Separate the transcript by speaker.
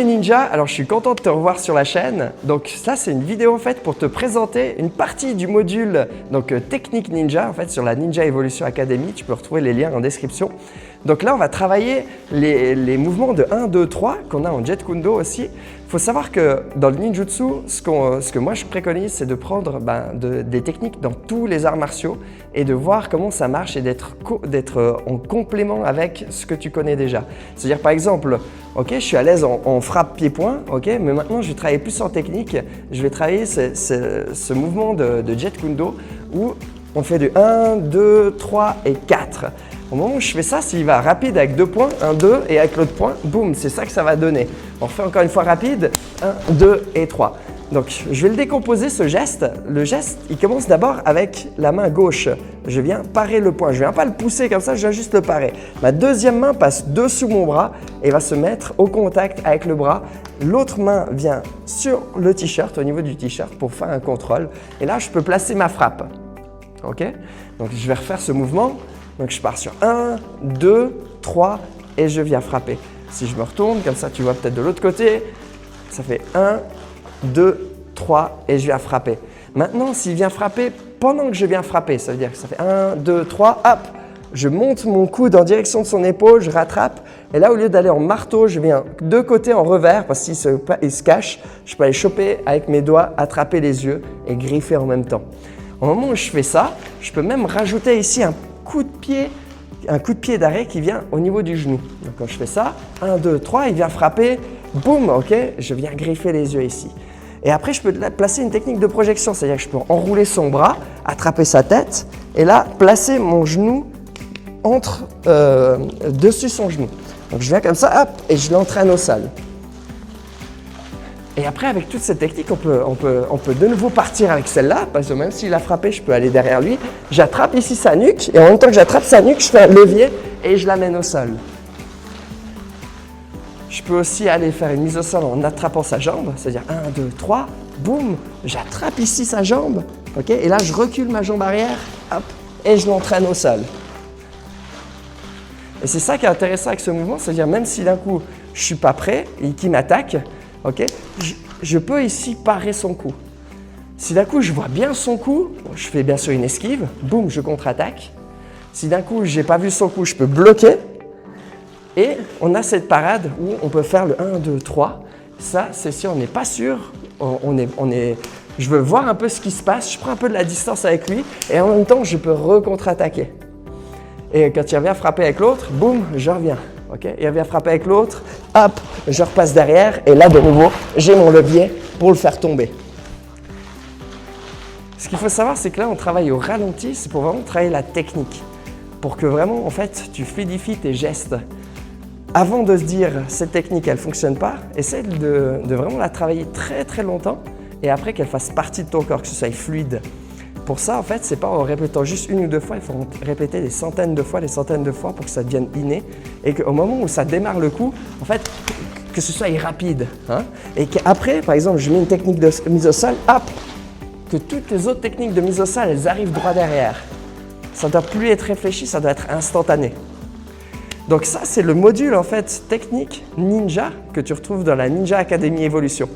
Speaker 1: les ninjas, alors je suis content de te revoir sur la chaîne. Donc ça c'est une vidéo en fait pour te présenter une partie du module technique ninja en fait sur la Ninja Evolution Academy. Tu peux retrouver les liens en description. Donc là on va travailler les mouvements de 1, 2, 3 qu'on a en Jeet Kune Do aussi. Il faut savoir que dans le ninjutsu, ce que moi je préconise, c'est de prendre des techniques dans tous les arts martiaux et de voir comment ça marche et d'être en complément avec ce que tu connais déjà. C'est-à-dire par exemple, ok, je suis à l'aise en frappe pied-point, ok, mais maintenant je vais travailler plus en technique. Je vais travailler ce mouvement de Jeet Kune Do où on fait du 1, 2, 3 et 4. Au moment où je fais ça, s'il va rapide avec 2 points, 1, 2 et avec l'autre point, boum, c'est ça que ça va donner. On refait encore une fois rapide, 1, 2 et 3. Donc je vais le décomposer ce geste. Le geste, il commence d'abord avec la main gauche. Je viens parer le point. Je ne viens pas le pousser comme ça, je viens juste le parer. Ma deuxième main passe dessous mon bras et va se mettre au contact avec le bras. L'autre main vient sur le t-shirt, au niveau du t-shirt pour faire un contrôle. Et là, je peux placer ma frappe. Ok? Donc je vais refaire ce mouvement. Donc je pars sur 1, 2, 3 et je viens frapper. Si je me retourne, comme ça tu vois peut-être de l'autre côté, ça fait 1, 2, 3 et je viens frapper. Maintenant, s'il vient frapper pendant que je viens frapper, ça veut dire que ça fait 1, 2, 3, hop, je monte mon coude en direction de son épaule, je rattrape et là au lieu d'aller en marteau, je viens de côté en revers parce qu'il se cache, je peux aller choper avec mes doigts, attraper les yeux et griffer en même temps. Au moment où je fais ça, je peux même rajouter ici un coup de pied d'arrêt qui vient au niveau du genou. Donc quand je fais ça, 1, 2, 3, il vient frapper, boum, ok, je viens griffer les yeux ici. Et après, je peux placer une technique de projection, c'est-à-dire que je peux enrouler son bras, attraper sa tête et là, placer mon genou dessus son genou. Donc je viens comme ça, hop, et je l'entraîne au sol. Et après, avec toute cette technique, on peut de nouveau partir avec celle-là, parce que même s'il a frappé, je peux aller derrière lui. J'attrape ici sa nuque, et en même temps que j'attrape sa nuque, je fais un levier et je l'amène au sol. Je peux aussi aller faire une mise au sol en attrapant sa jambe, c'est-à-dire 1, 2, 3, boum, j'attrape ici sa jambe, ok, et là je recule ma jambe arrière, hop, et je l'entraîne au sol. Et c'est ça qui est intéressant avec ce mouvement, c'est-à-dire même si d'un coup je ne suis pas prêt et qu'il m'attaque, ok, je peux ici parer son coup. Si d'un coup je vois bien son coup, je fais bien sûr une esquive, boum, je contre-attaque. Si d'un coup je n'ai pas vu son coup, je peux bloquer. Et on a cette parade où on peut faire le 1, 2, 3. Ça, c'est si on n'est pas sûr, je veux voir un peu ce qui se passe, je prends un peu de la distance avec lui et en même temps je peux recontre-attaquer. Et quand il revient frapper avec l'autre, boum, je reviens. Okay, il revient frapper avec l'autre, hop, je repasse derrière et là de nouveau, j'ai mon levier pour le faire tomber. Ce qu'il faut savoir, c'est que là, on travaille au ralenti, c'est pour vraiment travailler la technique, pour que vraiment, en fait, tu fluidifies tes gestes. Avant de se dire, cette technique, elle ne fonctionne pas, essaie de vraiment la travailler très très longtemps et après qu'elle fasse partie de ton corps, que ce soit fluide. Pour ça, en fait, c'est pas en répétant juste une ou deux fois, il faut répéter des centaines de fois pour que ça devienne inné et qu'au moment où ça démarre le coup, en fait, que ce soit rapide. Hein, et qu'après, par exemple, je mets une technique de mise au sol, hop, que toutes les autres techniques de mise au sol, elles arrivent droit derrière. Ça ne doit plus être réfléchi, ça doit être instantané. Donc ça, c'est le module en fait technique ninja que tu retrouves dans la Ninja Academy Evolution.